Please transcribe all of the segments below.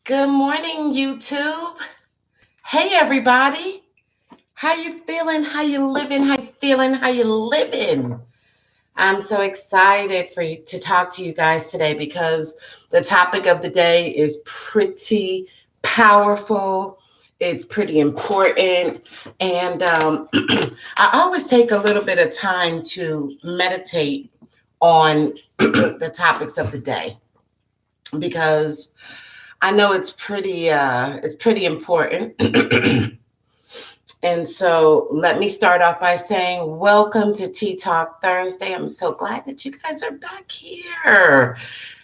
Good morning, YouTube. Hey, everybody. How you feeling? How you living? How you feeling? How you living? I'm so excited for you to talk to you guys today because the topic of the day is pretty powerful. It's pretty important. And I always take a little bit of time to meditate on the topics of the day because I know it's pretty important. And so let me start off by saying welcome to Tea Talk Thursday. I'm so glad that you guys are back here.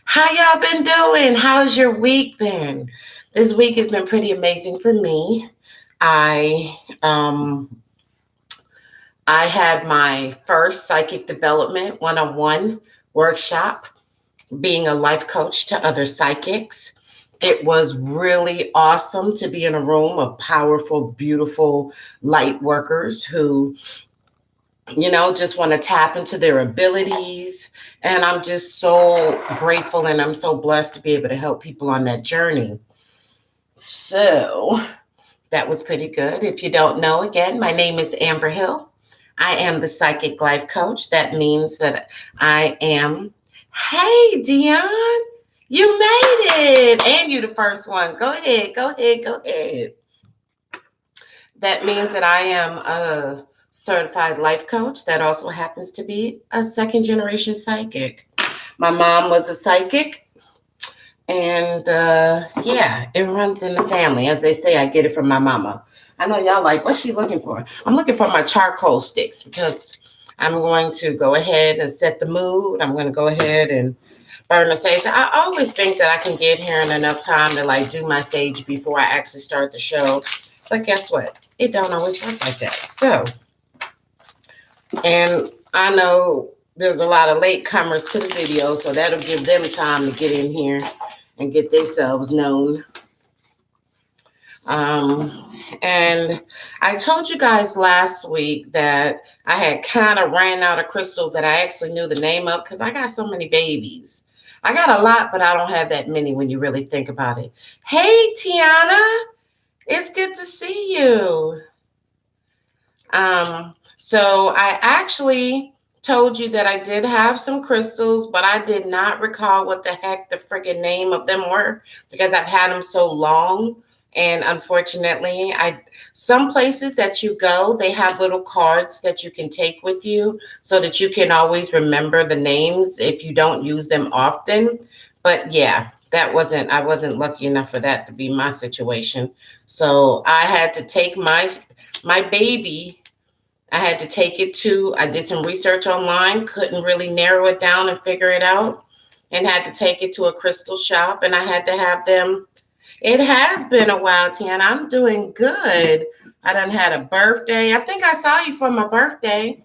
How y'all been doing? How's your week been? This week has been pretty amazing for me. I I had my first psychic development one-on-one workshop, being a life coach to other psychics. It was really awesome to be in a room of powerful, beautiful light workers who, just want to tap into their abilities. And I'm just so grateful and I'm so blessed to be able to help people on that journey. So that was pretty good. If you don't know, again, my name is Amber Hill. I am the psychic life coach. That means that I am. Hey, Dion, you made it. And you the first one. Go ahead, go ahead, go ahead. That means that I am a certified life coach that also happens to be a second generation psychic. My mom was a psychic. And yeah, it runs in the family. As they say, I get it from my mama. I know y'all like, what's she looking for? I'm looking for my charcoal sticks because I'm going to go ahead and set the mood. I'm going to go ahead and burn the sage. I always think that I can get here in enough time to like do my sage before I actually start the show. But guess what? It don't always work like that. So, and I know there's a lot of latecomers to the video, so that'll give them time to get in here and get themselves known. And I told you guys last week that I had kind of ran out of crystals that I actually knew the name of because I got so many babies. I got a lot, but I don't have that many when you really think about it. Hey, Tiana, it's good to see you. So I actually told you that I did have some crystals, but I did not recall what the heck the friggin' name of them were because I've had them so long. And unfortunately, some places that you go, they have little cards that you can take with you so that you can always remember the names if you don't use them often. But yeah, I wasn't lucky enough for that to be my situation. So I had to take my baby. I did some research online, couldn't really narrow it down and figure it out, and had to take it to a crystal shop, and I had to have them. It has been a while, Tiana. I'm doing good. I done had a birthday. I think I saw you for my birthday.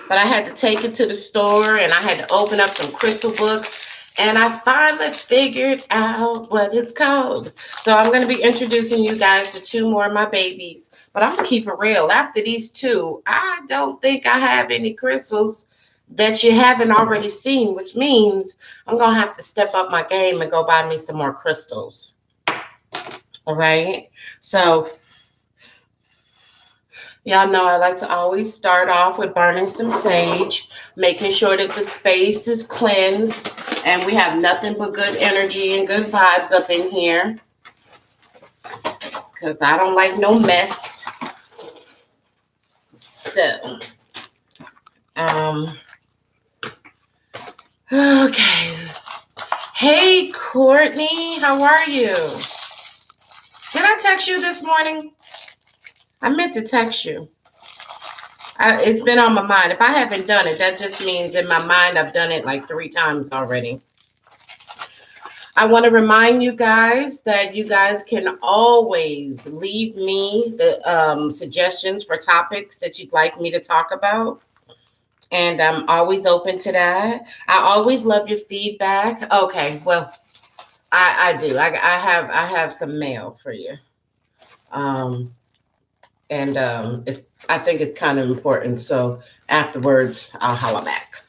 But I had to take it to the store, and I had to open up some crystal books. And I finally figured out what it's called. So I'm going to be introducing you guys to two more of my babies. But I'm going to keep it real. After these two, I don't think I have any crystals that you haven't already seen, which means I'm going to have to step up my game and go buy me some more crystals. All right. So y'all know I like to always start off with burning some sage, making sure that the space is cleansed and we have nothing but good energy and good vibes up in here because I don't like no mess. So, okay. Hey, Courtney, how are you? Did I text you this morning? I meant to text you. It's been on my mind. If I haven't done it, that just means in my mind I've done it like 3 times already. I want to remind you guys that you guys can always leave me the suggestions for topics that you'd like me to talk about. And I'm always open to that. I always love your feedback. Okay, well, I do. I have some mail for you. I think it's kind of important. So afterwards, I'll holler back.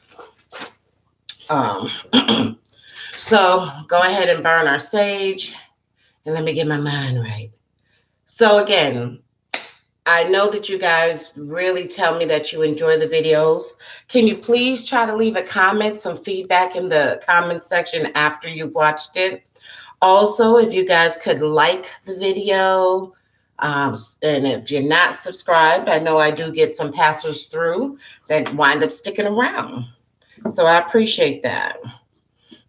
Um, so go ahead and burn our sage, and let me get my mind right. So again, I know that you guys really tell me that you enjoy the videos. Can you please try to leave a comment, some feedback in the comment section after you've watched it? Also, if you guys could like the video, and if you're not subscribed, I know I do get some passers through that wind up sticking around. So I appreciate that.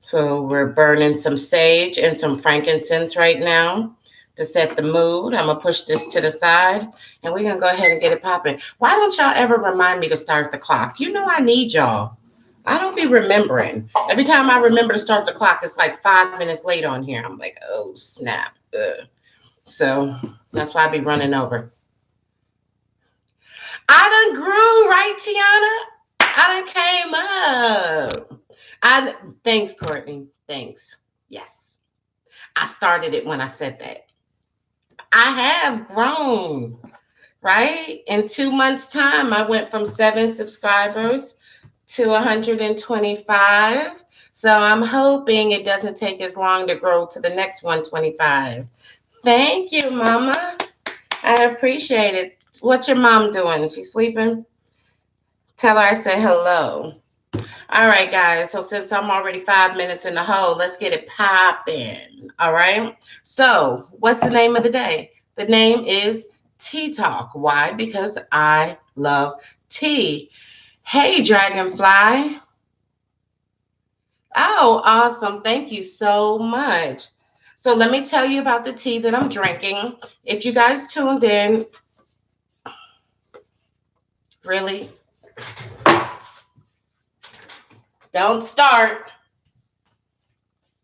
So we're burning some sage and some frankincense right now to set the mood. I'm going to push this to the side and we're going to go ahead and get it popping. Why don't y'all ever remind me to start the clock? You know I need y'all. I don't be remembering. Every time I remember to start the clock, it's like 5 minutes late on here. I'm like, oh, snap. Ugh. So that's why I be running over. I done grew, right, Tiana? I done came up. Thanks, Courtney. Thanks. Yes. I started it when I said that. I have grown, right? In 2 months' time, I went from 7 subscribers to 125. So I'm hoping it doesn't take as long to grow to the next 125. Thank you, Mama. I appreciate it. What's your mom doing? She's sleeping? Tell her I said hello. All right, guys. So since I'm already 5 minutes in the hole, let's get it popping. All right. So what's the name of the day? The name is Tea Talk. Why? Because I love tea. Hey, Dragonfly. Oh, awesome. Thank you so much. So let me tell you about the tea that I'm drinking. If you guys tuned in, really, don't start.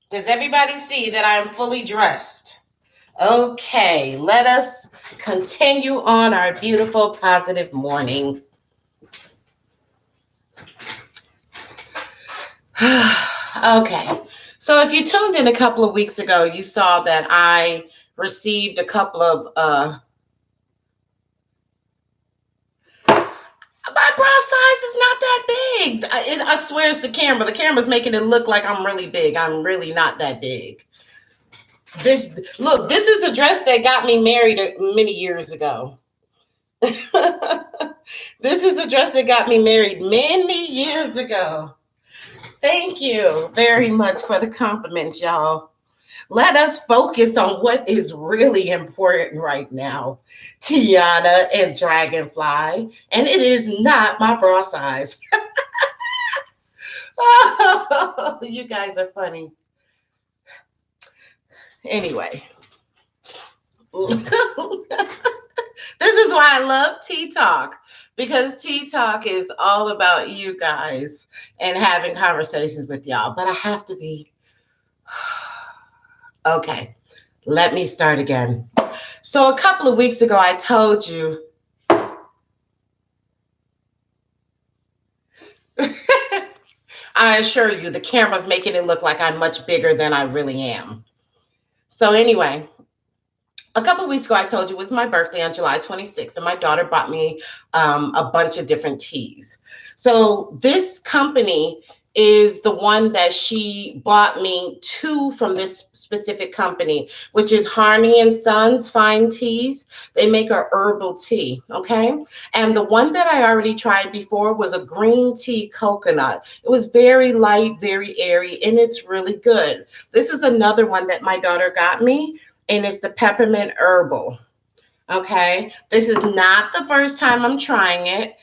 Does everybody see that I'm fully dressed? Okay, let us continue on our beautiful, positive morning. Okay, so if you tuned in a couple of weeks ago, you saw that I received a couple of my bra size is not that big. I swear it's the camera. The camera's making it look like I'm really big. I'm really not that big. This is a dress that got me married many years ago. This is a dress that got me married many years ago. Thank you very much for the compliments, y'all. Let us focus on what is really important right now, Tiana and Dragonfly. And it is not my bra size. Oh, you guys are funny. Anyway. This is why I love Tea Talk, because Tea Talk is all about you guys and having conversations with y'all. But I have to be okay. Let me start again. So a couple of weeks ago, I told you I assure you the camera's making it look like I'm much bigger than I really am. So anyway, a couple of weeks ago, I told you it was my birthday on July 26th, and my daughter bought me a bunch of different teas. So this company is the one that she bought me two from this specific company, which is Harney and Sons Fine Teas. They make a herbal tea, okay? And the one that I already tried before was a green tea coconut. It was very light, very airy, and it's really good. This is another one that my daughter got me, and it's the Peppermint Herbal. Okay, this is not the first time I'm trying it,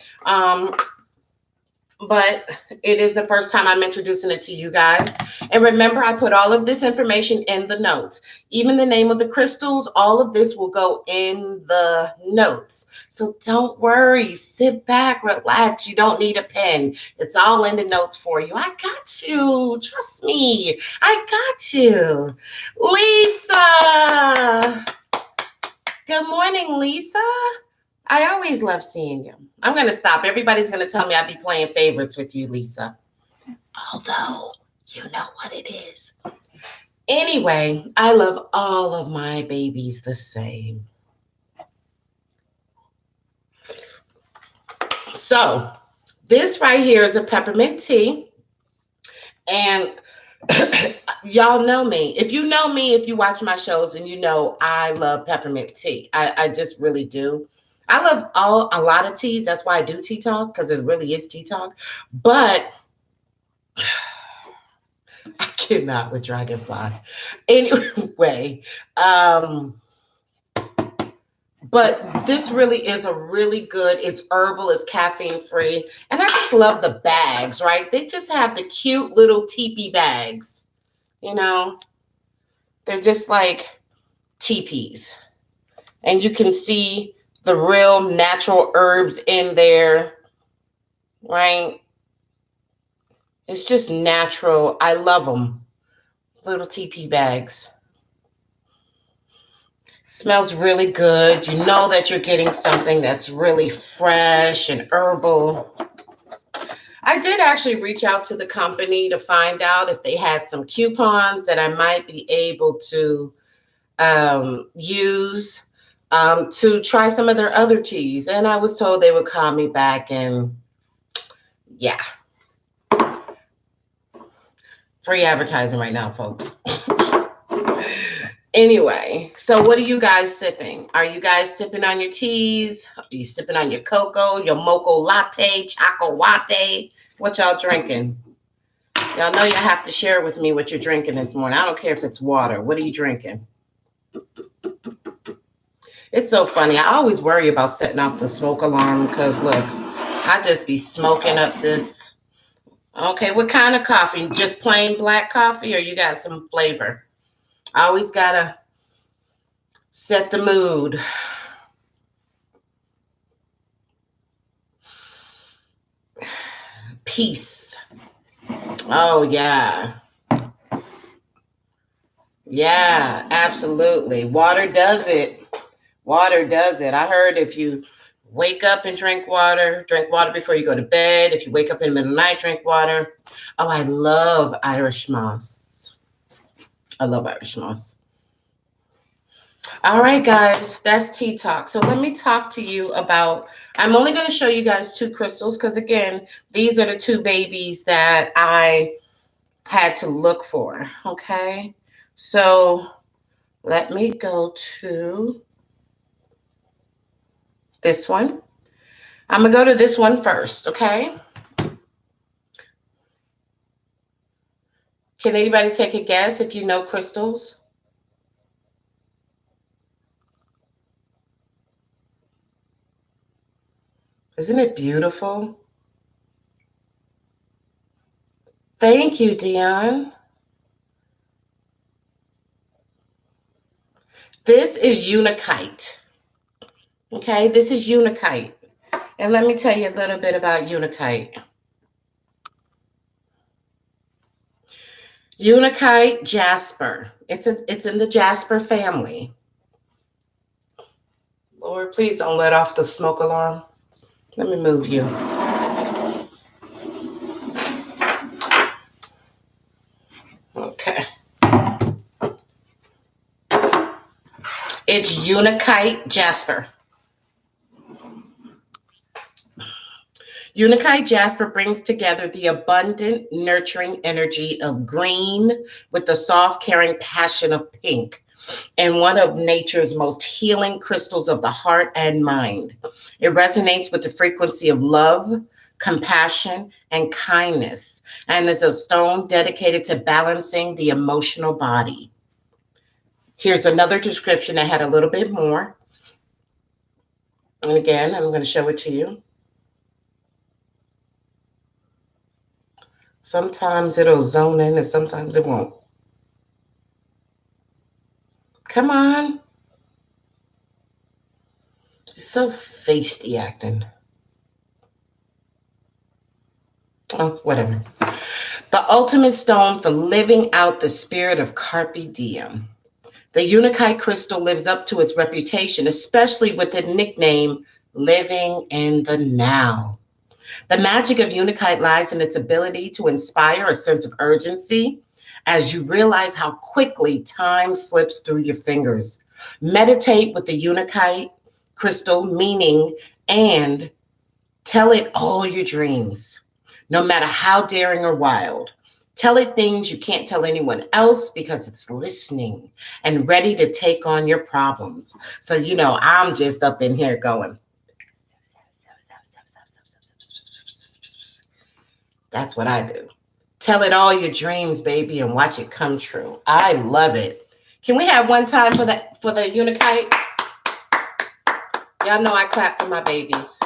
but it is the first time I'm introducing it to you guys. And remember, I put all of this information in the notes, even the name of the crystals. All of this will go in the notes, so don't worry. Sit back, relax. You don't need a pen. It's all in the notes for you. I got you. Trust me. I got you. Lisa. Good morning, Lisa. I always love seeing you. I'm going to stop. Everybody's going to tell me I'd be playing favorites with you, Lisa. Although, you know what it is. Anyway, I love all of my babies the same. So, this right here is a peppermint tea. And y'all know me. If you know me, if you watch my shows, then you know I love peppermint tea. I just really do. I love a lot of teas. That's why I do tea talk, because it really is tea talk. But I cannot with dragonfly. Anyway, but this really is a really good, it's herbal, it's caffeine free. And I just love the bags, right? They just have the cute little teepee bags. You know, they're just like teepees. And you can see the real natural herbs in there, right? It's just natural. I love them. Little teepee bags. Smells really good. You know that you're getting something that's really fresh and herbal. I did actually reach out to the company to find out if they had some coupons that I might be able to use to try some of their other teas. And I was told they would call me back, and yeah. Free advertising right now, folks. Anyway, so what are you guys sipping? Are you guys sipping on your teas? Are you sipping on your cocoa, your mocha latte, choco latte? What y'all drinking? Y'all know you have to share with me what you're drinking this morning. I don't care if it's water. What are you drinking? It's so funny. I always worry about setting off the smoke alarm because, look, I just be smoking up this. Okay, what kind of coffee? Just plain black coffee, or you got some flavor? I always gotta set the mood. Peace. Oh, yeah. Yeah, absolutely. Water does it. Water does it. I heard if you wake up and drink water before you go to bed. If you wake up in the middle of the night, drink water. Oh, I love Irish moss. I love Irish moss. All right, guys, that's tea talk. So let me talk to you about, I'm only going to show you guys 2 crystals because, again, these are the 2 babies that I had to look for. Okay, so let me go to this one. I'm going to go to this one first, okay? Can anybody take a guess if you know crystals? Isn't it beautiful? Thank you, Dion. This is Unikite. Okay, this is Unikite. And let me tell you a little bit about Unikite. Unikite jasper. It's in the jasper family. Lord, please don't let off the smoke alarm. Let me move you. Okay. It's Unikite jasper. Unikite jasper brings together the abundant, nurturing energy of green with the soft, caring passion of pink, and one of nature's most healing crystals of the heart and mind. It resonates with the frequency of love, compassion, and kindness, and is a stone dedicated to balancing the emotional body. Here's another description that had a little bit more. And again, I'm going to show it to you. Sometimes it'll zone in and sometimes it won't. Come on. You're so feisty acting. Oh, whatever. The ultimate stone for living out the spirit of Carpe Diem. The Unikite crystal lives up to its reputation, especially with the nickname Living in the Now. The magic of Unikite lies in its ability to inspire a sense of urgency as you realize how quickly time slips through your fingers. Meditate with the Unikite crystal meaning and tell it all your dreams, no matter how daring or wild. Tell it things you can't tell anyone else because it's listening and ready to take on your problems. So, I'm just up in here going. That's what I do. Tell it all your dreams, baby, and watch it come true. I love it. Can we have one time for the Unikite? Y'all know I clap for my babies.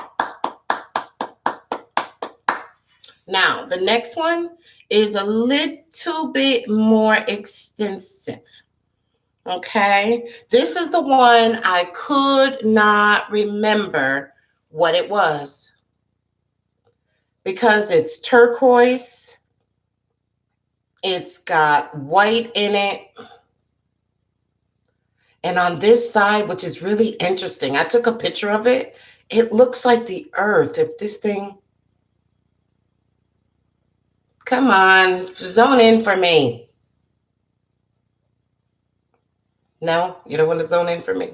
Now, the next one is a little bit more extensive. Okay? This is the one I could not remember what it was because it's turquoise. It's got white in it. And on this side, which is really interesting, I took a picture of it. It looks like the earth. If this thing, come on, zone in for me. No, you don't want to zone in for me?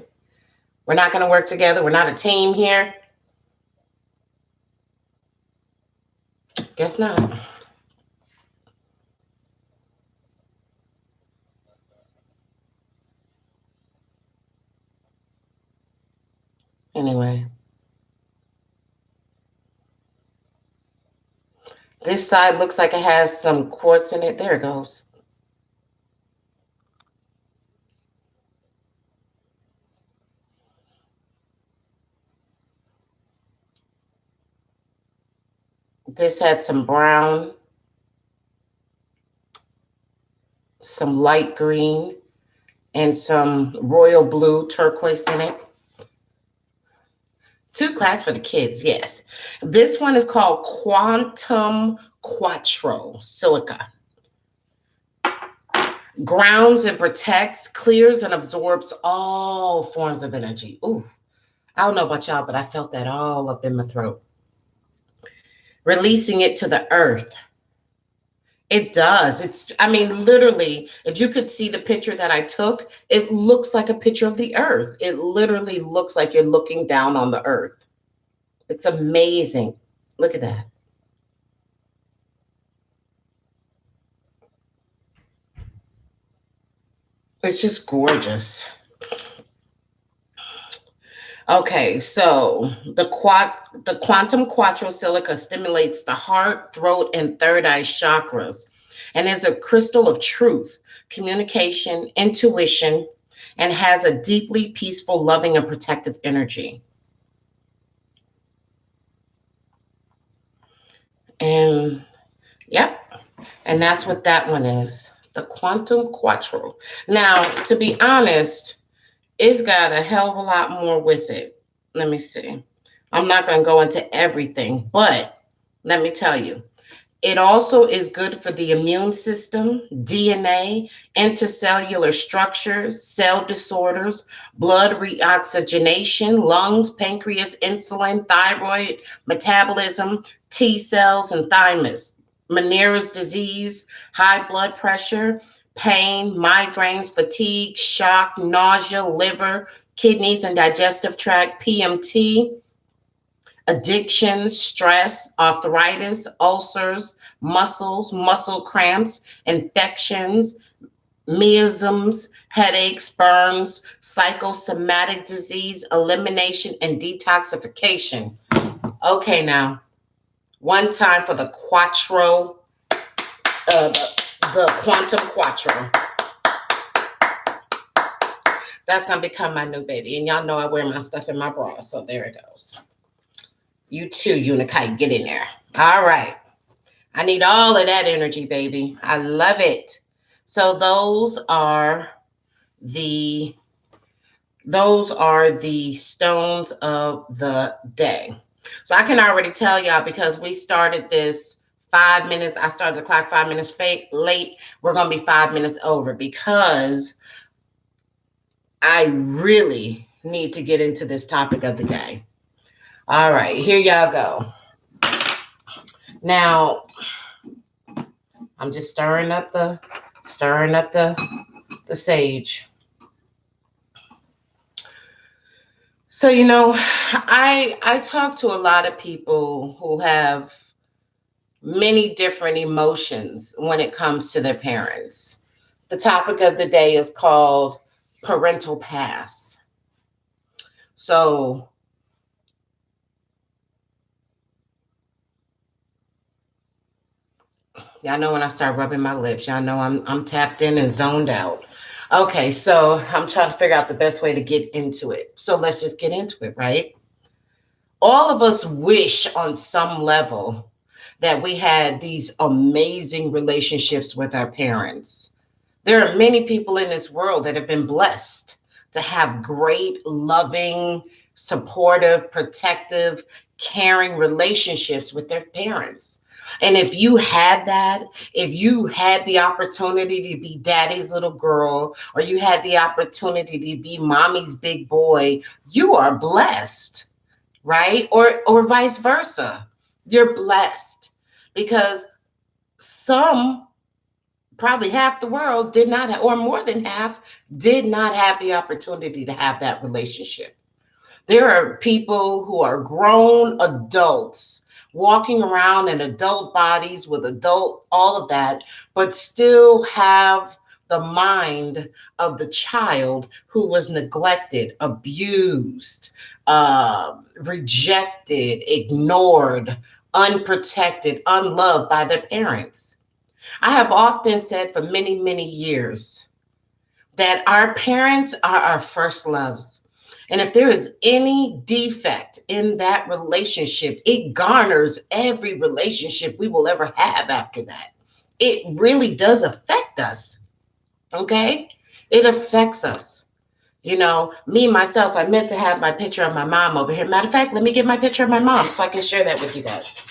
We're not going to work together. We're not a team here. Guess not. Anyway. This side looks like it has some quartz in it. There it goes. This had some brown, some light green, and some royal blue turquoise in it. 2 class for the kids, yes. This one is called Quantum Quattro Silica. Grounds and protects, clears and absorbs all forms of energy. Ooh, I don't know about y'all, but I felt that all up in my throat. Releasing it to the earth. It does. Literally, if you could see the picture that I took, it looks like a picture of the earth. It literally looks like you're looking down on the earth. It's amazing. Look at that. It's just gorgeous. Okay, so the quantum quattro silica stimulates the heart, throat, and third eye chakras, and is a crystal of truth, communication, intuition, and has a deeply peaceful, loving, and protective energy. And yep, and that's what that one is, the quantum quattro. Now, to be honest, it's got a hell of a lot more with it. Let me see. I'm not going to go into everything, but let me tell you, it also is good for the immune system, DNA, intercellular structures, cell disorders, blood reoxygenation, lungs, pancreas, insulin, thyroid, metabolism, T cells, and thymus, Meniere's disease, high blood pressure, pain, migraines, fatigue, shock, nausea, liver, kidneys and digestive tract, PMT, addiction, stress, arthritis, ulcers, muscle cramps, infections, miasms, headaches, burns, psychosomatic disease, elimination, and detoxification. Okay, now, one time for the quattro, the quantum quattro. That's going to become my new baby. And y'all know I wear my stuff in my bra, so there it goes. You too, Unikite, get in there. All right. I need all of that energy, baby. I love it. So those are the stones of the day. So I can already tell y'all, because we started this 5 minutes. I started the clock 5 minutes late. We're going to be 5 minutes over because I really need to get into this topic of the day. All right, here y'all go. Now, I'm just stirring up the sage. So, I talk to a lot of people who have many different emotions when it comes to their parents. The topic of the day is called Parental Pass. So, y'all know when I start rubbing my lips, y'all know I'm tapped in and zoned out. Okay, so I'm trying to figure out the best way to get into it. So let's just get into it, right? All of us wish on some level that we had these amazing relationships with our parents. There are many people in this world that have been blessed to have great, loving, supportive, protective, caring relationships with their parents. And if you had that, if you had the opportunity to be daddy's little girl, or you had the opportunity to be mommy's big boy, you are blessed, right? Or vice versa. You're blessed because some, probably half the world did not have, or more than half did not have the opportunity to have that relationship. There are people who are grown adults walking around in adult bodies with adult, all of that, but still have the mind of the child who was neglected, abused, rejected, ignored, unprotected, unloved by their parents. I have often said for many, many years that our parents are our first loves. And if there is any defect in that relationship, it garners every relationship we will ever have after that. It really does affect us. Okay? It affects us. You know, me, myself, I meant to have my picture of my mom over here. Matter of fact, let me get my picture of my mom so I can share that with you guys.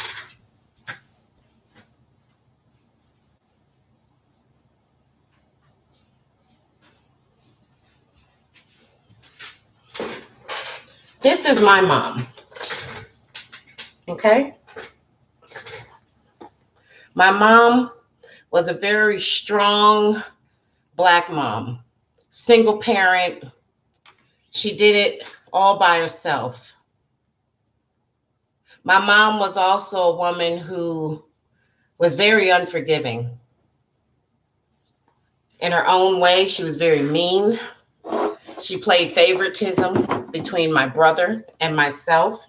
This is my mom. Okay? My mom was a very strong Black mom, single parent. She did it all by herself. My mom was also a woman who was very unforgiving. In her own way, she was very mean. She played favoritism between my brother and myself.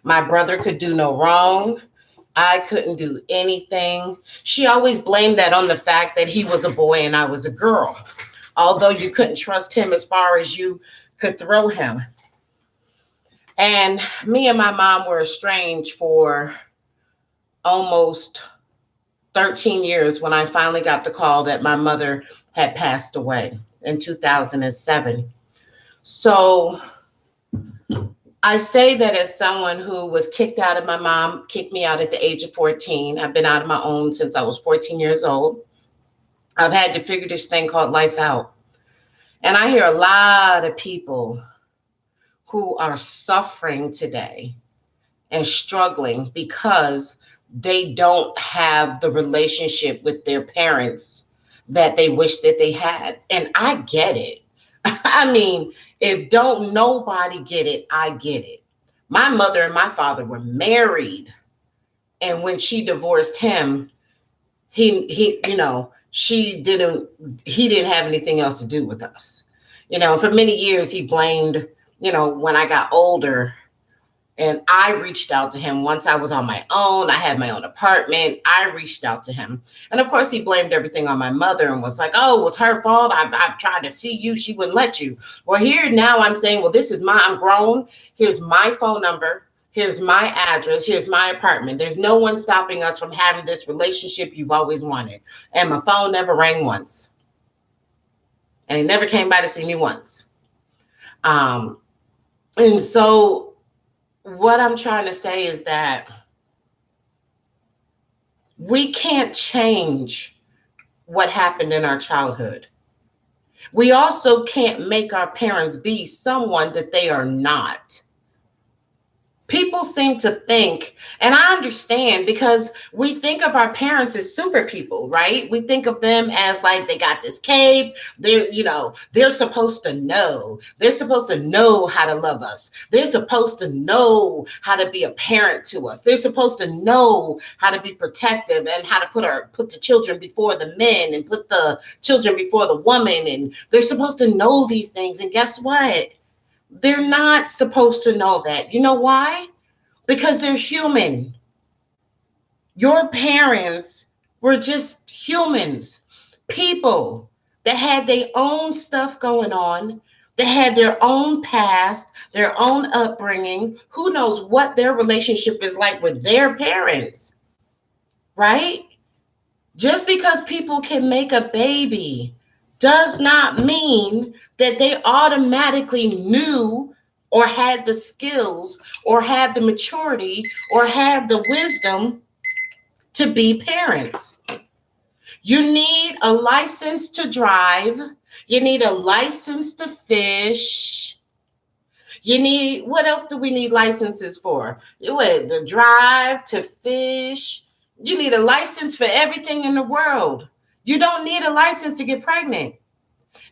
My brother could do no wrong. I couldn't do anything. She always blamed that on the fact that he was a boy and I was a girl, although you couldn't trust him as far as you could throw him. And me and my mom were estranged for almost 13 years when I finally got the call that my mother had passed away in 2007. So I say that as someone who was kicked out of, my mom kicked me out at the age of 14. I've been out of my own since I was 14 years old. I've had to figure this thing called life out. And I hear a lot of people who are suffering today and struggling because they don't have the relationship with their parents that they wish that they had. And I get it. I mean, if don't nobody get it, I get it. My mother and my father were married, and when she divorced him, he didn't have anything else to do with us. For many years he blamed, when I got older and I reached out to him once I was on my own. I had my own apartment. I reached out to him. And of course, he blamed everything on my mother and was like, oh, it was her fault. I've tried to see you. She wouldn't let you. Well, here now I'm saying, well, I'm grown. Here's my phone number. Here's my address. Here's my apartment. There's no one stopping us from having this relationship you've always wanted. And my phone never rang once. And he never came by to see me once. And so what I'm trying to say is that we can't change what happened in our childhood. We also can't make our parents be someone that they are not. People seem to think, and I understand, because we think of our parents as super people, right? We think of them as like they got this cape. They're supposed to know. They're supposed to know how to love us. They're supposed to know how to be a parent to us. They're supposed to know how to be protective and how to put the children before the men and put the children before the woman. And they're supposed to know these things. And guess what? They're not supposed to know that. You know why? Because they're human. Your parents were just humans, people that had their own stuff going on, that had their own past, their own upbringing. Who knows what their relationship is like with their parents, right? Just because people can make a baby does not mean that they automatically knew or had the skills or had the maturity or had the wisdom to be parents. You need a license to drive. You need a license to fish. What else do we need licenses for? To drive, to fish. You need a license for everything in the world. You don't need a license to get pregnant.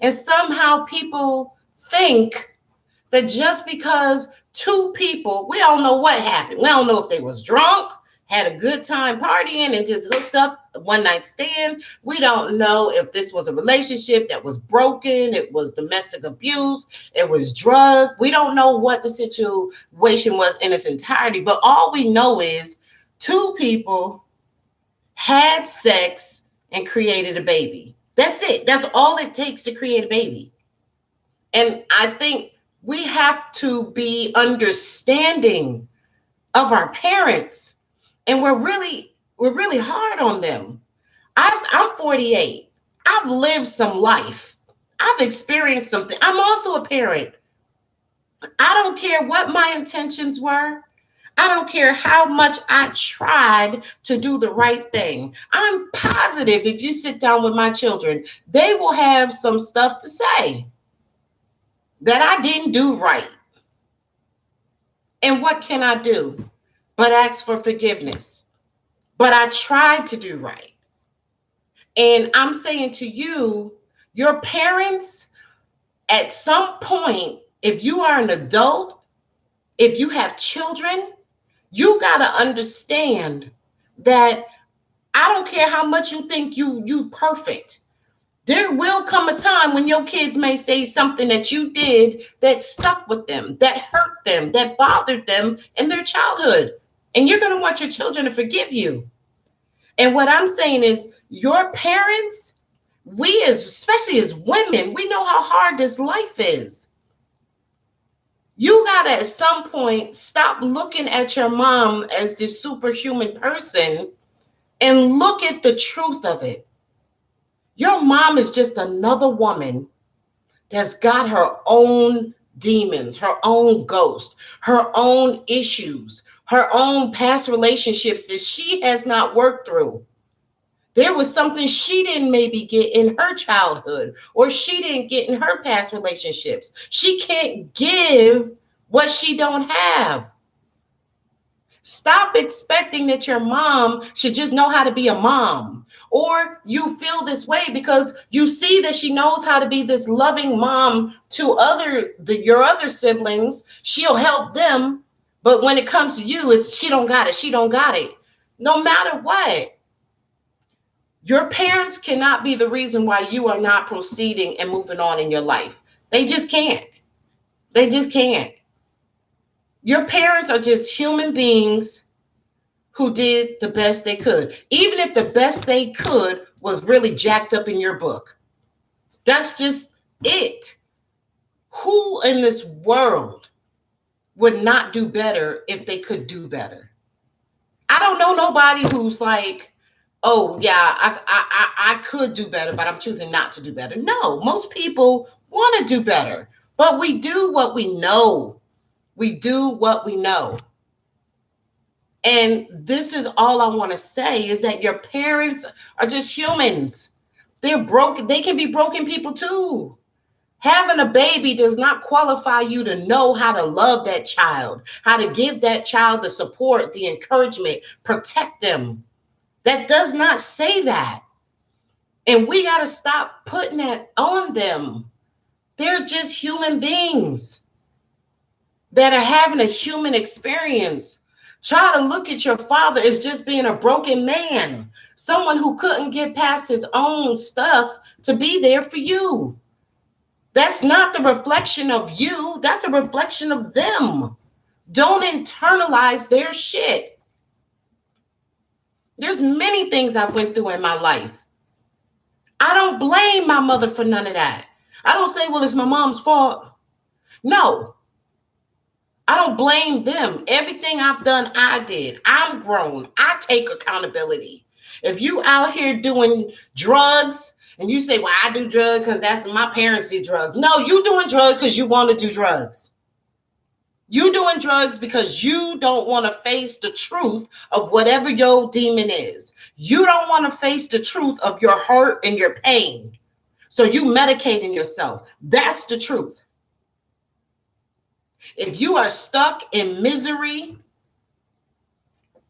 And somehow people think that just because two people, we don't know what happened. We don't know if they was drunk, had a good time partying and just hooked up one night stand. We don't know if this was a relationship that was broken. It was domestic abuse. It was drug. We don't know what the situation was in its entirety. But all we know is two people had sex and created a baby. That's it. That's all it takes to create a baby. And I think we have to be understanding of our parents. And we're really hard on them. I'm 48. I've lived some life. I've experienced something. I'm also a parent. I don't care what my intentions were. I don't care how much I tried to do the right thing. I'm positive if you sit down with my children, they will have some stuff to say that I didn't do right. And what can I do but ask for forgiveness? But I tried to do right. And I'm saying to you, your parents, at some point, if you are an adult, if you have children, you got to understand that I don't care how much you think you perfect. There will come a time when your kids may say something that you did that stuck with them, that hurt them, that bothered them in their childhood. And you're going to want your children to forgive you. And what I'm saying is your parents, especially as women, we know how hard this life is. You got to, at some point, stop looking at your mom as this superhuman person and look at the truth of it. Your mom is just another woman that's got her own demons, her own ghost, her own issues, her own past relationships that she has not worked through. There was something she didn't maybe get in her childhood, or she didn't get in her past relationships. She can't give what she don't have. Stop expecting that your mom should just know how to be a mom. Or you feel this way because you see that she knows how to be this loving mom to your other siblings. She'll help them. But when it comes to you, it's she don't got it. She don't got it. No matter what. Your parents cannot be the reason why you are not proceeding and moving on in your life. They just can't. They just can't. Your parents are just human beings who did the best they could, even if the best they could was really jacked up in your book. That's just it. Who in this world would not do better if they could do better? I don't know nobody who's like, oh yeah, I could do better, but I'm choosing not to do better. No, most people want to do better, but we do what we know. We do what we know. And this is all I want to say is that your parents are just humans. They're broken. They can be broken people too. Having a baby does not qualify you to know how to love that child, how to give that child the support, the encouragement, protect them. That does not say that. And we got to stop putting that on them. They're just human beings that are having a human experience. Try to look at your father as just being a broken man, someone who couldn't get past his own stuff to be there for you. That's not the reflection of you. That's a reflection of them. Don't internalize their shit. There's many things I've went through in my life. I don't blame my mother for none of that. I don't say, well, it's my mom's fault. No, I don't blame them. Everything I've done, I did. I'm grown. I take accountability. If you out here doing drugs and you say, well, I do drugs because that's my parents did drugs. No, you doing drugs because you want to do drugs. You doing drugs because you don't want to face the truth of whatever your demon is. You don't want to face the truth of your hurt and your pain. So you medicating yourself. That's the truth. If you are stuck in misery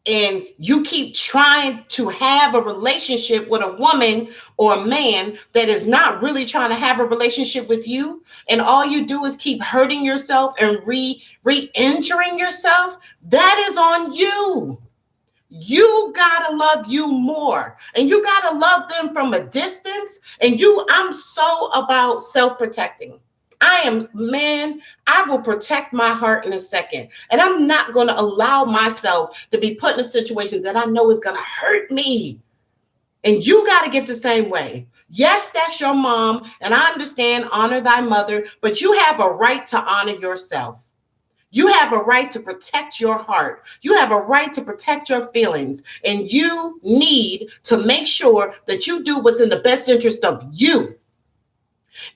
and you keep trying to have a relationship with a woman or a man that is not really trying to have a relationship with you, and all you do is keep hurting yourself and re-injuring yourself, that is on you. You gotta love you more, and you gotta love them from a distance. And I'm so about self-protecting. I will protect my heart in a second. And I'm not going to allow myself to be put in a situation that I know is going to hurt me. And you got to get the same way. Yes, that's your mom. And I understand, honor thy mother, but you have a right to honor yourself. You have a right to protect your heart. You have a right to protect your feelings. And you need to make sure that you do what's in the best interest of you.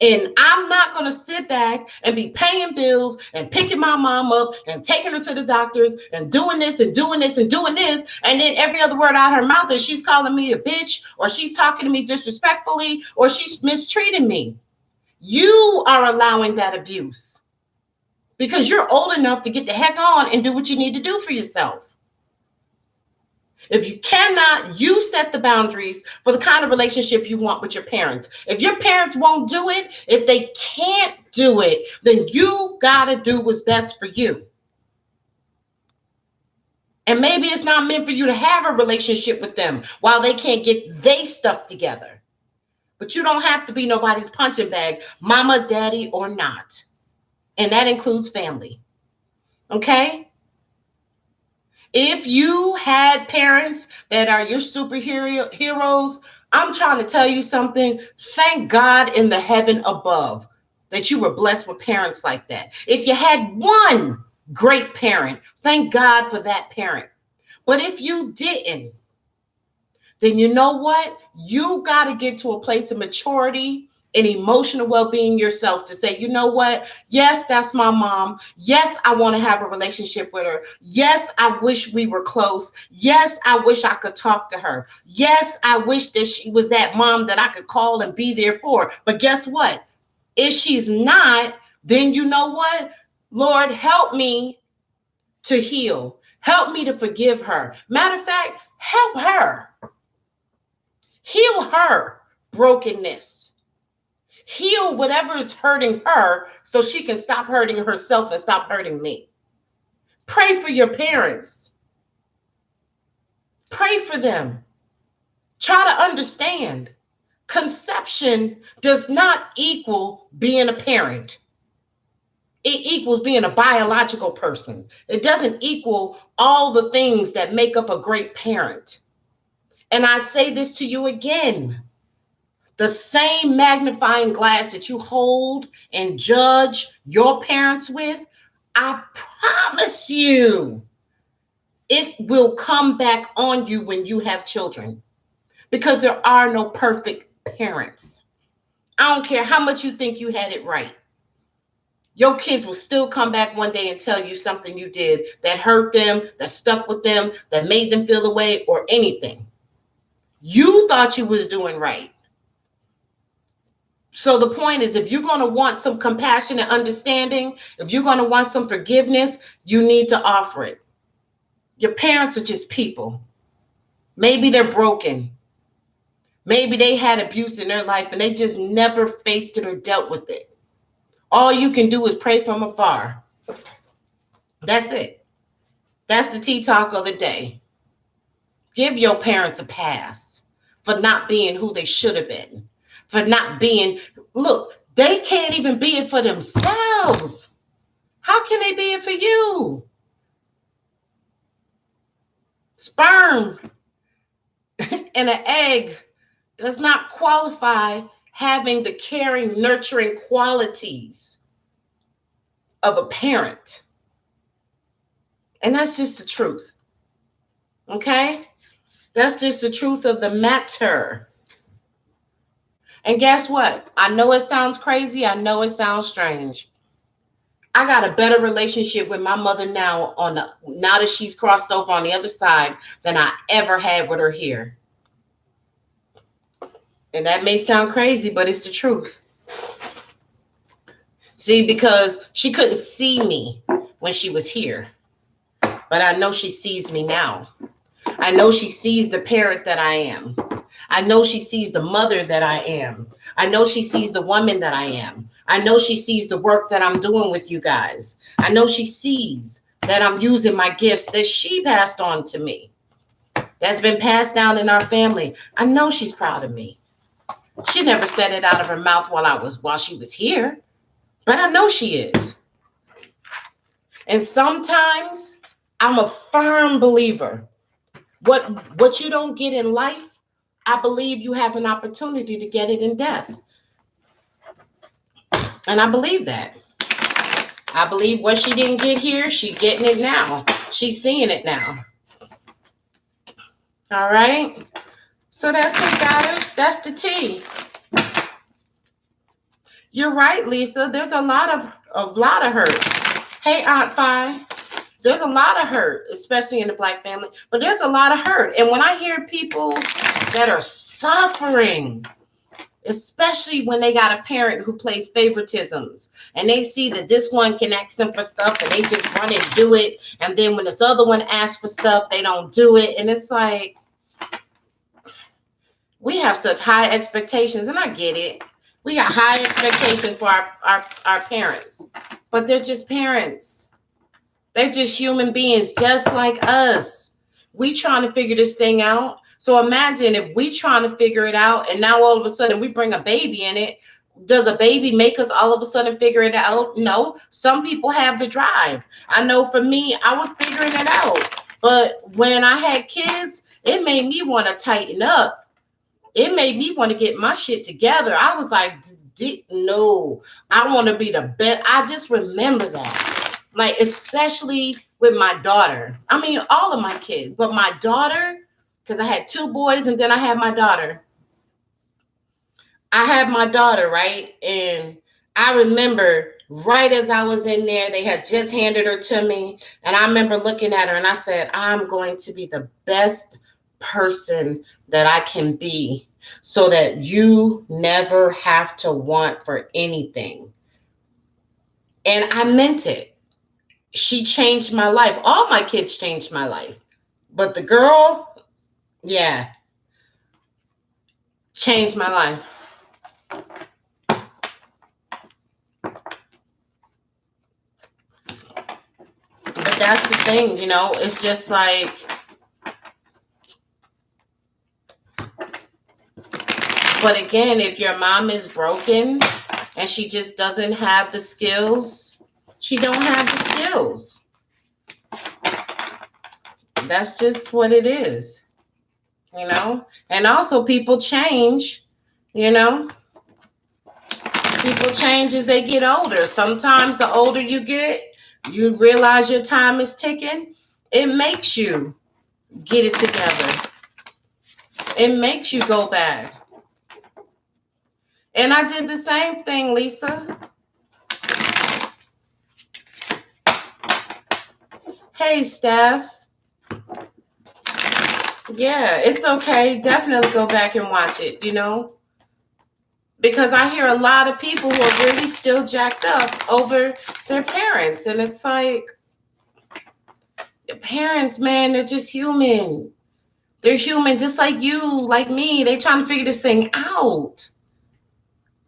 And I'm not going to sit back and be paying bills and picking my mom up and taking her to the doctors and doing this and doing this and doing this. And then every other word out of her mouth is she's calling me a bitch, or she's talking to me disrespectfully, or she's mistreating me. You are allowing that abuse because you're old enough to get the heck on and do what you need to do for yourself. If you cannot, you set the boundaries for the kind of relationship you want with your parents. If your parents won't do it, if they can't do it, then you got to do what's best for you. And maybe it's not meant for you to have a relationship with them while they can't get their stuff together. But you don't have to be nobody's punching bag, mama, daddy, or not. And that includes family. Okay? If you had parents that are your superheroes, I'm trying to tell you something. Thank God in the heaven above that you were blessed with parents like that. If you had one great parent, thank God for that parent. But if you didn't, then you know what? You got to get to a place of maturity and emotional well-being yourself to say, you know what? Yes, that's my mom. Yes, I want to have a relationship with her. Yes, I wish we were close. Yes, I wish I could talk to her. Yes, I wish that she was that mom that I could call and be there for. But guess what? If she's not, then you know what? Lord, help me to heal. Help me to forgive her. Matter of fact, help her. Heal her brokenness. Heal whatever is hurting her so she can stop hurting herself and stop hurting me. Pray for your parents. Pray for them. Try to understand. Conception does not equal being a parent. It equals being a biological person. It doesn't equal all the things that make up a great parent. And I say this to you again. The same magnifying glass that you hold and judge your parents with, I promise you, it will come back on you when you have children, because there are no perfect parents. I don't care how much you think you had it right. Your kids will still come back one day and tell you something you did that hurt them, that stuck with them, that made them feel away, or anything. You thought you was doing right. So the point is, if you're going to want some compassion and understanding, if you're going to want some forgiveness, you need to offer it. Your parents are just people. Maybe they're broken. Maybe they had abuse in their life and they just never faced it or dealt with it. All you can do is pray from afar. That's it. That's the tea talk of the day. Give your parents a pass for not being who they should have been. For not being, look, they can't even be it for themselves. How can they be it for you? Sperm and an egg does not qualify having the caring, nurturing qualities of a parent. And that's just the truth. Okay? That's just the truth of the matter. And guess what? I know it sounds crazy. I know it sounds strange. I got a better relationship with my mother now now that she's crossed over on the other side than I ever had with her here. And that may sound crazy, but it's the truth. See, because she couldn't see me when she was here. But I know she sees me now. I know she sees the parent that I am. I know she sees the mother that I am. I know she sees the woman that I am. I know she sees the work that I'm doing with you guys. I know she sees that I'm using my gifts that she passed on to me. That's been passed down in our family. I know she's proud of me. She never said it out of her mouth while she was here, but I know she is. And sometimes I'm a firm believer. What you don't get in life, I believe you have an opportunity to get it in death. And I believe that. I believe what she didn't get here, she's getting it now. She's seeing it now. All right? So that's it, guys. That's the tea. You're right, Lisa. There's a lot of hurt. Hey, Aunt Fi. There's a lot of hurt, especially in the Black family. But there's a lot of hurt. And when I hear people that are suffering, especially when they got a parent who plays favoritisms and they see that this one can ask them for stuff and they just run and do it. And then when this other one asks for stuff, they don't do it. And it's like, we have such high expectations, and I get it. We got high expectations for our parents, but they're just parents. They're just human beings just like us. We trying to figure this thing out. So imagine if we trying to figure it out and now all of a sudden we bring a baby in it. Does a baby make us all of a sudden figure it out? No. Some people have the drive. I know for me, I was figuring it out. But when I had kids, it made me want to tighten up. It made me want to get my shit together. I was like, no, I want to be the best. I just remember that. Like, especially with my daughter. I mean, all of my kids, but my daughter, because I had 2 boys and then I had my daughter. I had my daughter, right? And I remember right as I was in there, they had just handed her to me. And I remember looking at her and I said, I'm going to be the best person that I can be so that you never have to want for anything. And I meant it. She changed my life. All my kids changed my life. But the girl, yeah, changed my life. But that's the thing, you know, it's just like, but again, if your mom is broken and she just doesn't have the skills, she don't have the skills. That's just what it is, you know? And also people change, you know? People change as they get older. Sometimes the older you get, you realize your time is ticking. It makes you get it together. It makes you go back. And I did the same thing, Lisa. Hey, Steph. Yeah, it's okay. Definitely go back and watch it, you know. Because I hear a lot of people who are really still jacked up over their parents. And it's like, your parents, man, they're just human. They're human just like you, like me. They trying to figure this thing out.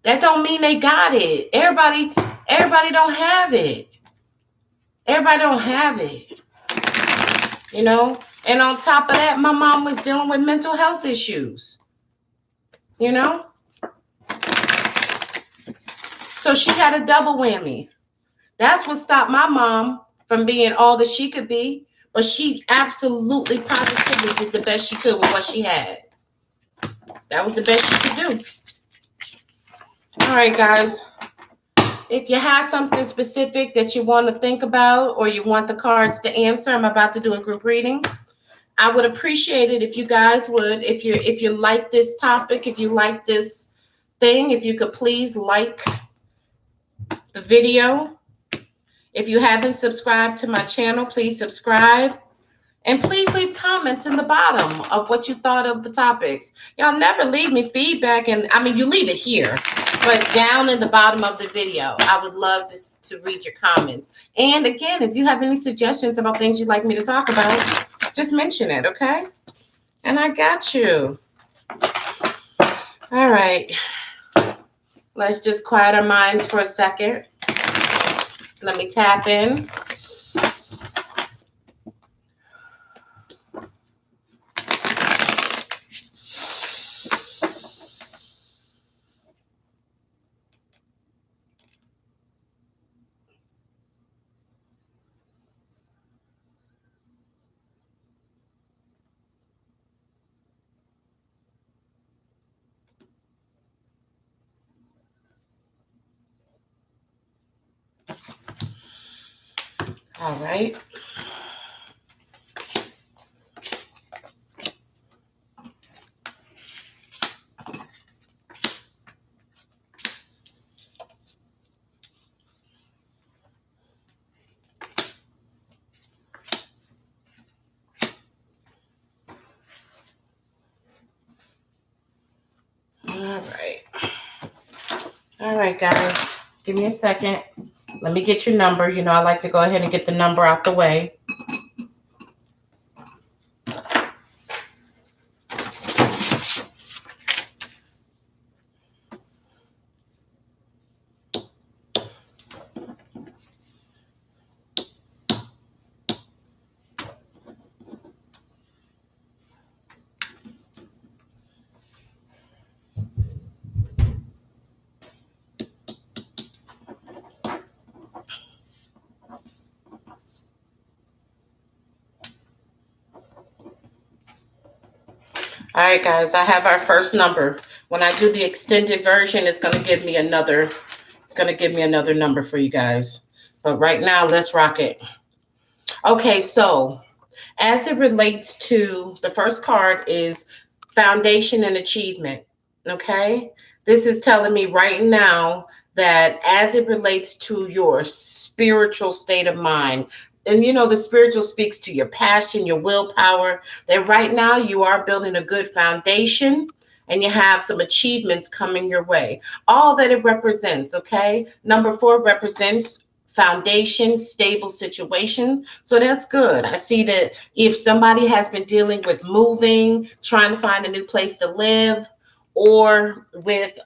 That don't mean they got it. Everybody don't have it. Everybody don't have it. You know? And on top of that, my mom was dealing with mental health issues. You know? So she had a double whammy. That's what stopped my mom from being all that she could be. But she absolutely positively did the best she could with what she had. That was the best she could do. All right, guys. If you have something specific that you want to think about or you want the cards to answer, I'm about to do a group reading. I would appreciate it if you guys would, if you like this topic, if you like this thing, if you could please like the video. If you haven't subscribed to my channel, please subscribe. And please leave comments in the bottom of what you thought of the topics. Y'all never leave me feedback. And I mean, you leave it here, but down in the bottom of the video, I would love to read your comments. And again, if you have any suggestions about things you'd like me to talk about, just mention it, okay? And I got you. All right. Let's just quiet our minds for a second. Let me tap in. All right. All right, guys. Give me a second. Let me get your number. You know, I like to go ahead and get the number out the way. All right, guys, I have our first number. When I do the extended version, it's going to give me another number for you guys. But right now, let's rock it. Okay, so as it relates to the first card is foundation and achievement. Okay, this is telling me right now that as it relates to your spiritual state of mind, and you know, the spiritual speaks to your passion, your willpower, that right now you are building a good foundation and you have some achievements coming your way. All that it represents, okay? Number 4 represents foundation, stable situation. So that's good. I see that if somebody has been dealing with moving, trying to find a new place to live, or with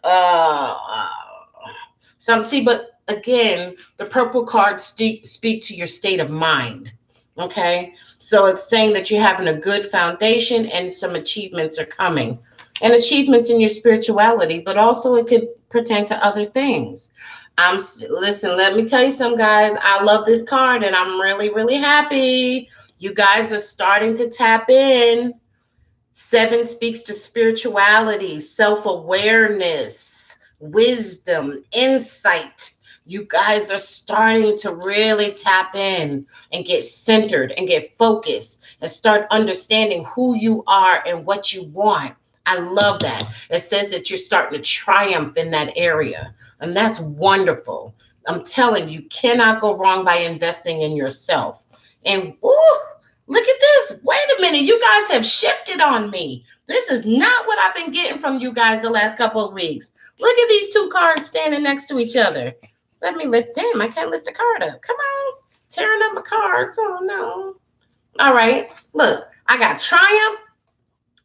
but again, the purple cards speak to your state of mind. Okay, so it's saying that you're having a good foundation and some achievements are coming, and achievements in your spirituality, but also it could pertain to other things. Listen, let me tell you something, guys. I love this card and I'm really, really happy. You guys are starting to tap in. 7 speaks to spirituality, self-awareness, wisdom, insight. You guys are starting to really tap in and get centered and get focused and start understanding who you are and what you want. I love that. It says that you're starting to triumph in that area. And that's wonderful. I'm telling you, cannot go wrong by investing in yourself. And Look at this. Wait a minute. You guys have shifted on me. This is not what I've been getting from you guys the last couple of weeks. Look at these two cards standing next to each other. Let me lift. Damn, I can't lift the card up. Come on. Tearing up my cards. Oh, no. All right. Look, I got Triumph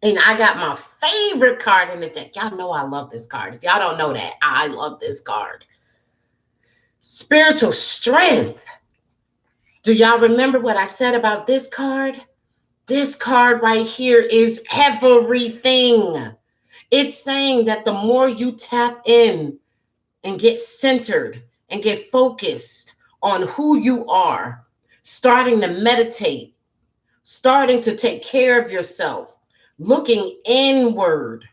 and I got my favorite card in the deck. Y'all know I love this card. If y'all don't know that, I love this card. Spiritual Strength. Do y'all remember what I said about this card? This card right here is everything. It's saying that the more you tap in and get centered and get focused on who you are, starting to meditate, starting to take care of yourself, looking inward,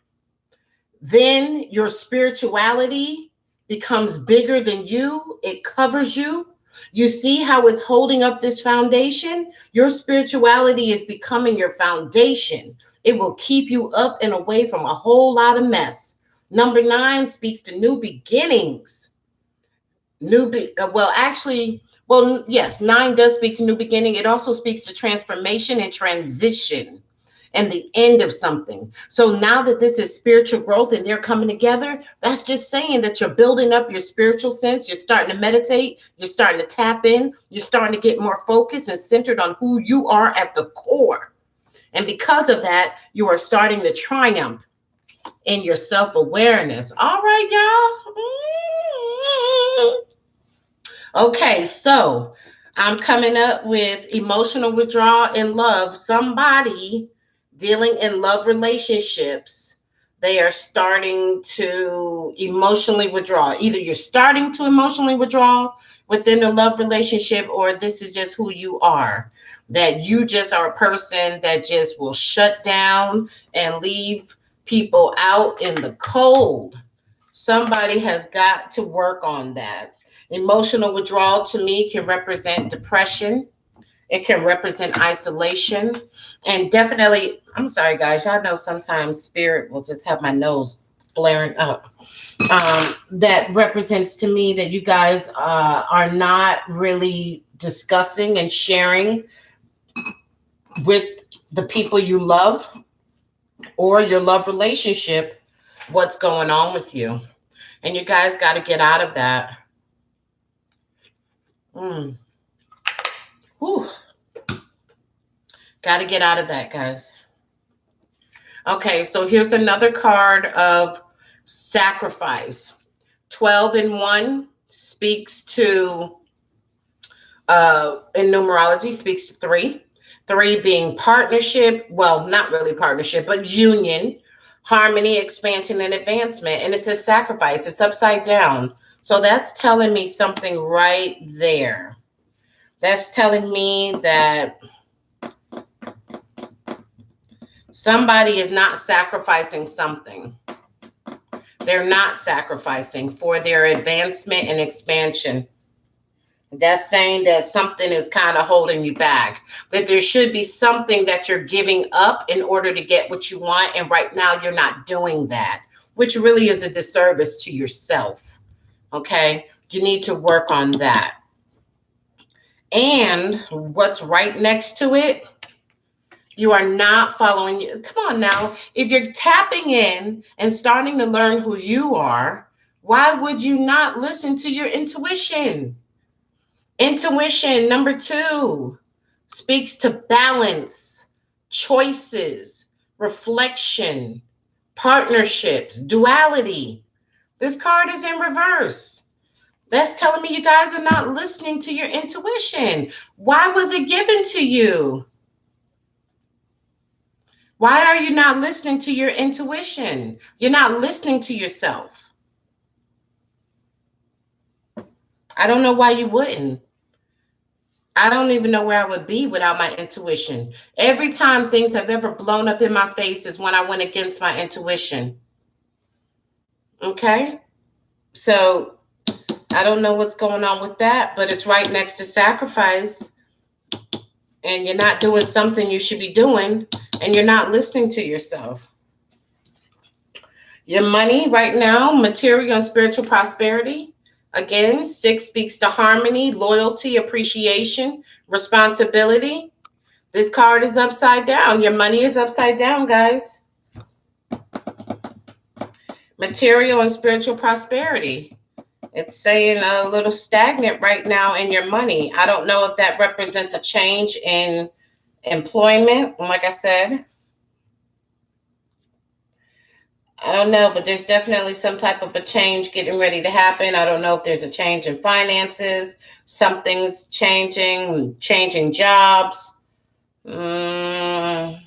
then your spirituality becomes bigger than you. It covers you. You see how it's holding up this foundation? Your spirituality is becoming your foundation. It will keep you up and away from a whole lot of mess. Number 9 speaks to new beginnings. Yes, 9 does speak to new beginning. It also speaks to transformation and transition and the end of something. So now that this is spiritual growth and they're coming together, that's just saying that you're building up your spiritual sense. You're starting to meditate. You're starting to tap in. You're starting to get more focused and centered on who you are at the core. And because of that, you are starting to triumph in your self-awareness. All right, y'all. Okay, so I'm coming up with emotional withdrawal in love. Somebody dealing in love relationships, they are starting to emotionally withdraw. Either you're starting to emotionally withdraw within a love relationship, or this is just who you are. That you just are a person that just will shut down and leave people out in the cold. Somebody has got to work on that. Emotional withdrawal to me can represent depression. It can represent isolation. And definitely, I'm sorry, guys. Y'all know sometimes spirit will just have my nose flaring up. That represents to me that you guys are not really discussing and sharing with the people you love or your love relationship what's going on with you. And you guys got to get out of that. Whew. Got to get out of that, guys. Okay, so here's another card of sacrifice. 12 and 1 speaks to, in numerology, speaks to 3. 3 being partnership, well, not really partnership, but union, harmony, expansion, and advancement. And it says sacrifice. It's upside down. So that's telling me something right there. That's telling me that somebody is not sacrificing something. They're not sacrificing for their advancement and expansion. That's saying that something is kind of holding you back, that there should be something that you're giving up in order to get what you want. And right now you're not doing that, which really is a disservice to yourself. Okay. You need to work on that. And what's right next to it? You are not following you. Come on now. If you're tapping in and starting to learn who you are, why would you not listen to your intuition? Intuition, number 2, speaks to balance, choices, reflection, partnerships, duality. This card is in reverse. That's telling me you guys are not listening to your intuition. Why was it given to you? Why are you not listening to your intuition? You're not listening to yourself. I don't know why you wouldn't. I don't even know where I would be without my intuition. Every time things have ever blown up in my face is when I went against my intuition. Okay? So I don't know what's going on with that, but it's right next to sacrifice. And you're not doing something you should be doing, and you're not listening to yourself. Your money right now, material and spiritual prosperity. Again, 6 speaks to harmony, loyalty, appreciation, responsibility. This card is upside down. Your money is upside down, guys. Material and spiritual prosperity. It's saying a little stagnant right now in your money. I don't know if that represents a change in employment. Like I said, I don't know, but there's definitely some type of a change getting ready to happen. I don't know if there's a change in finances. Something's changing jobs. But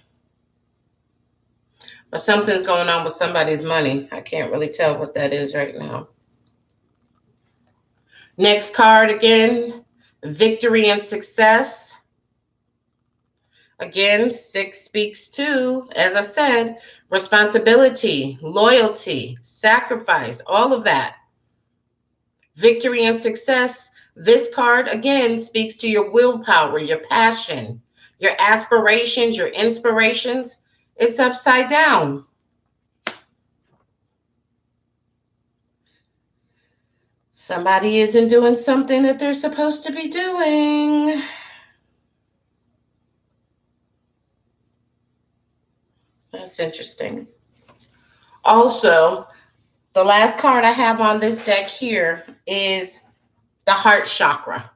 something's going on with somebody's money. I can't really tell what that is right now. Next card again, victory and success. Again, 6 speaks to, as I said, responsibility, loyalty, sacrifice, all of that. Victory and success. This card, again, speaks to your willpower, your passion, your aspirations, your inspirations. It's upside down. Somebody isn't doing something that they're supposed to be doing. That's interesting. Also, the last card I have on this deck here is the heart chakra.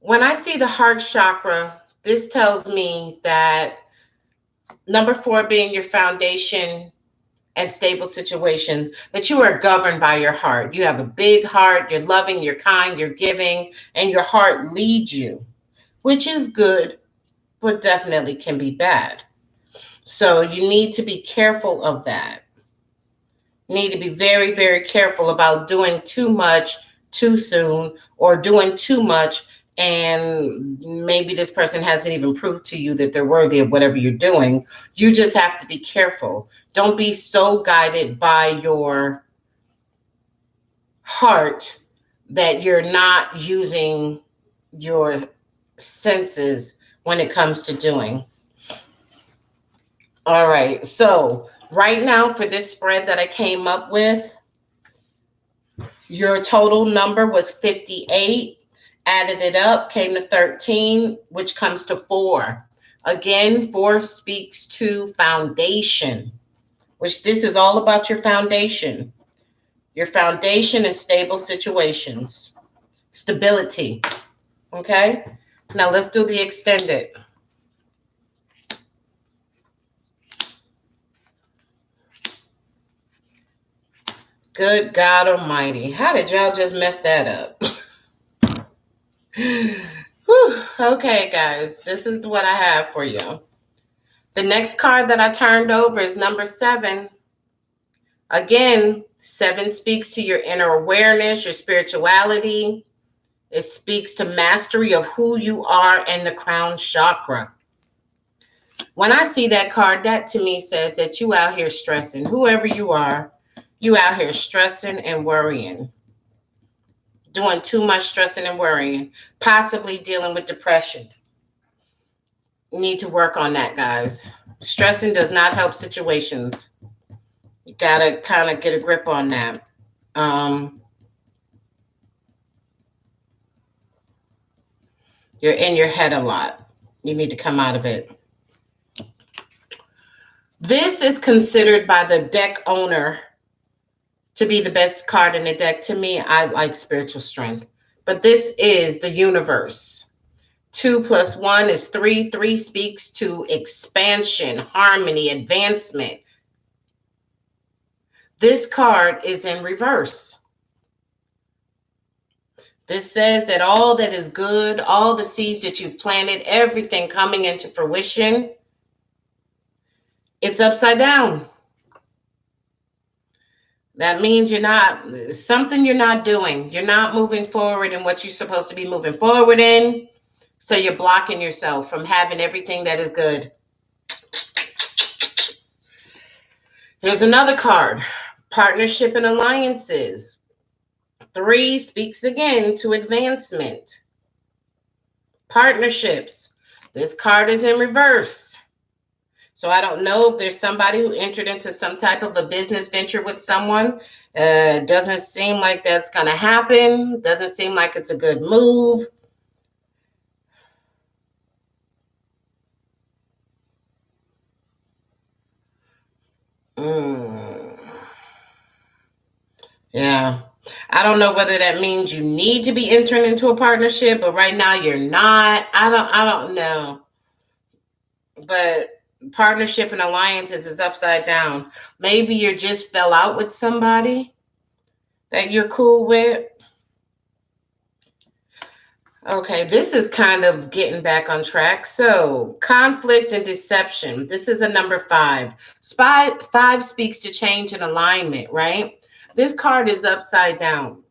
When I see the heart chakra, this tells me that number 4 being your foundation and stable situation, that you are governed by your heart. You have a big heart, you're loving, you're kind, you're giving, and your heart leads you, which is good, but definitely can be bad. So you need to be careful of that. You need to be very, very careful about doing too much too soon or doing too much and maybe this person hasn't even proved to you that they're worthy of whatever you're doing. You just have to be careful. Don't be so guided by your heart that you're not using your senses when it comes to doing. All right, so right now for this spread that I came up with, your total number was 58. Added it up, came to 13, which comes to 4. Again, 4 speaks to foundation, which this is all about your foundation. Your foundation is stable situations, stability. Okay, now let's do the extended. Good God Almighty. How did y'all just mess that up? Whew. Okay, guys, this is what I have for you. The next card that I turned over is number 7. Again, 7 speaks to your inner awareness, your spirituality. It speaks to mastery of who you are and the crown chakra. When I see that card, that to me says that you out here stressing. Whoever you are, you out here stressing and worrying. Doing too much stressing and worrying. Possibly dealing with depression. You need to work on that, guys. Stressing does not help situations. You got to kind of get a grip on that. You're in your head a lot. You need to come out of it. This is considered by the deck owner to be the best card in the deck. To me, I like spiritual strength. But this is the universe. 2 + 1 is 3. 3 speaks to expansion, harmony, advancement. This card is in reverse. This says that all that is good, all the seeds that you've planted, everything coming into fruition, it's upside down. That means you're not doing. You're not moving forward in what you're supposed to be moving forward in. So you're blocking yourself from having everything that is good. Here's another card. Partnership and alliances. 3 speaks again to advancement. Partnerships. This card is in reverse. So I don't know if there's somebody who entered into some type of a business venture with someone. Doesn't seem like that's going to happen. Doesn't seem like it's a good move. Mm. Yeah. I don't know whether that means you need to be entering into a partnership, but right now you're not. I don't know. But partnership and alliances is upside down. Maybe you just fell out with somebody that you're cool with. Okay, this is kind of getting back on track. So, conflict and deception. This is a number 5. 5 speaks to change and alignment, right? This card is upside down.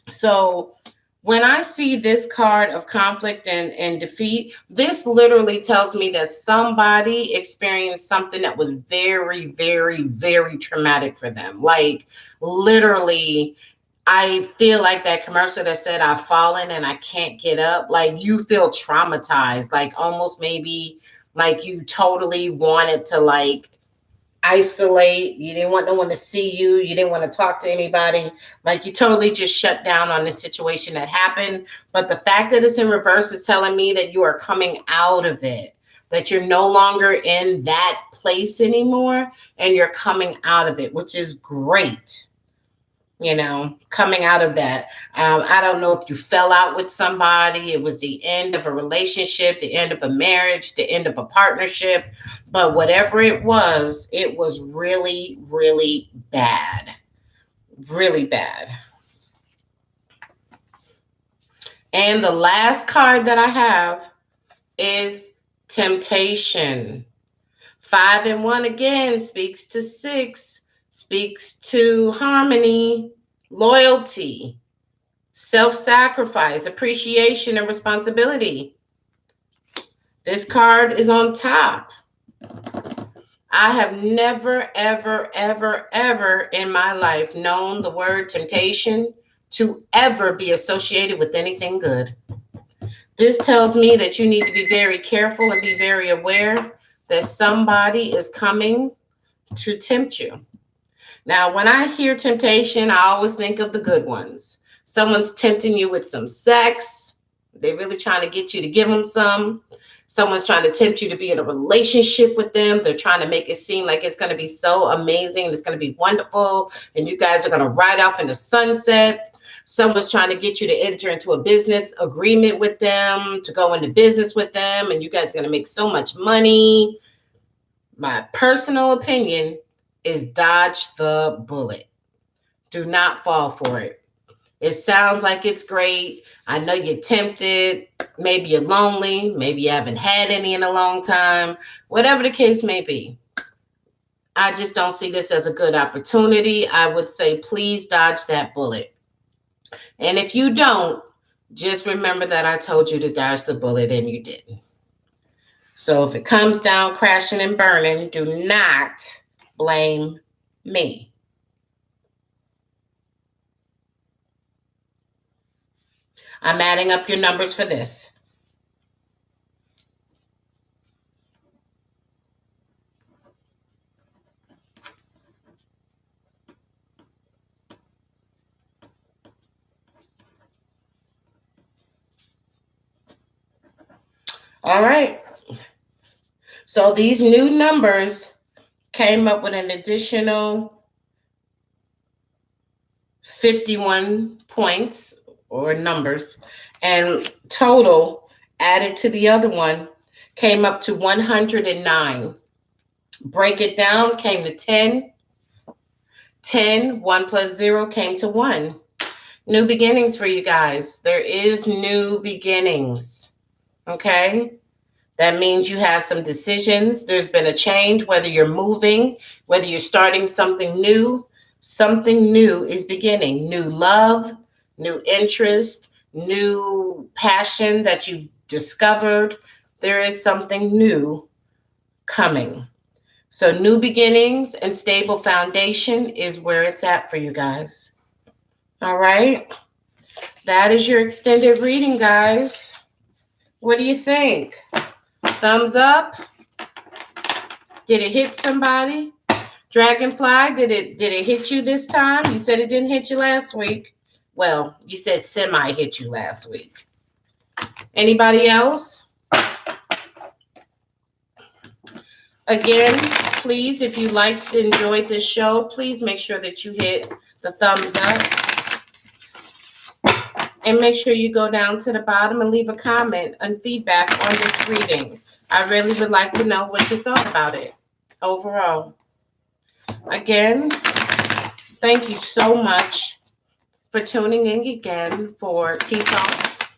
So, when I see this card of conflict and defeat, this literally tells me that somebody experienced something that was very, very, very traumatic for them. Like, literally, I feel like that commercial that said I've fallen and I can't get up. Like, you feel traumatized, like almost maybe like you totally wanted to like isolate. You didn't want no one to see you. You didn't want to talk to anybody. Like, you totally just shut down on the situation that happened. But the fact that it's in reverse is telling me that you are coming out of it, that you're no longer in that place anymore and you're coming out of it, which is great. Coming out of that. I don't know if you fell out with somebody. It was the end of a relationship, the end of a marriage, the end of a partnership. But whatever it was really, really bad. Really bad. And the last card that I have is temptation. 5 and 1 again speaks to 6. Speaks to harmony, loyalty, self-sacrifice, appreciation, and responsibility. This card is on top. I have never, ever, ever, ever in my life known the word temptation to ever be associated with anything good. This tells me that you need to be very careful and be very aware that somebody is coming to tempt you. Now, when I hear temptation, I always think of the good ones. Someone's tempting you with some sex. They're really trying to get you to give them some. Someone's trying to tempt you to be in a relationship with them. They're trying to make it seem like it's going to be so amazing. It's going to be wonderful. And you guys are going to ride off in the sunset. Someone's trying to get you to enter into a business agreement with them, to go into business with them. And you guys are going to make so much money. My personal opinion is dodge the bullet. Do not fall for it. It sounds like it's great. I know you're tempted. Maybe you're lonely. Maybe you haven't had any in a long time. Whatever the case may be. I just don't see this as a good opportunity. I would say please dodge that bullet. And if you don't, just remember that I told you to dodge the bullet and you didn't. So if it comes down crashing and burning, do not blame me. I'm adding up your numbers for this. All right. So these new numbers came up with an additional 51 points or numbers, and total added to the other one came up to 109. Break it down, came to 10. 10, 1 plus 0 came to 1. New beginnings for you guys. There is new beginnings. Okay? That means you have some decisions. There's been a change, whether you're moving, whether you're starting something new. Something new is beginning. New love, new interest, new passion that you've discovered. There is something new coming. So new beginnings and stable foundation is where it's at for you guys. All right. That is your extended reading, guys. What do you think? Thumbs up? Did it hit somebody? Dragonfly, did it hit you this time? You said it didn't hit you last week. Well, you said semi hit you last week. Anybody else? Again, Please, if you liked and enjoyed this show, please make sure that you hit the thumbs up. And make sure you go down to the bottom and leave a comment and feedback on this reading. I really would like to know what you thought about it overall. Again, thank you so much for tuning in again for Tea Talk.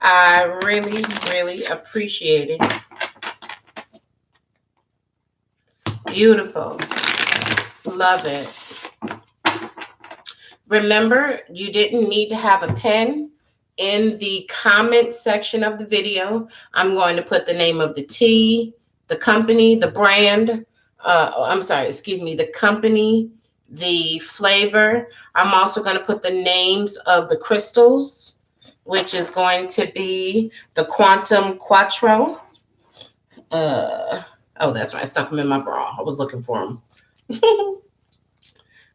I really, really appreciate it. Beautiful. Love it. Remember, you didn't need to have a pen. In the comment section of the video, I'm going to put the name of the tea, the company, the brand. The company, the flavor. I'm also going to put the names of the crystals, which is going to be the Quantum Quattro. That's right. I stuck them in my bra. I was looking for them.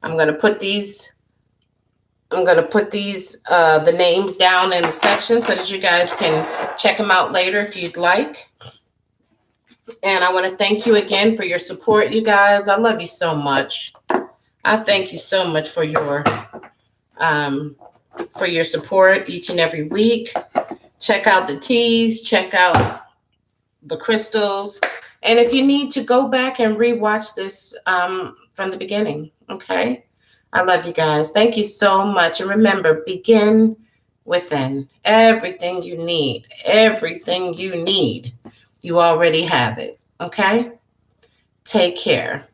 I'm going to put these, the names down in the section so that you guys can check them out later if you'd like. And I want to thank you again for your support, you guys. I love you so much. I thank you so much for your support each and every week. Check out the teas, check out the crystals. And if you need to, go back and rewatch this from the beginning, okay? I love you guys. Thank you so much. And remember, begin within. Everything you need, you already have it, okay? Take care.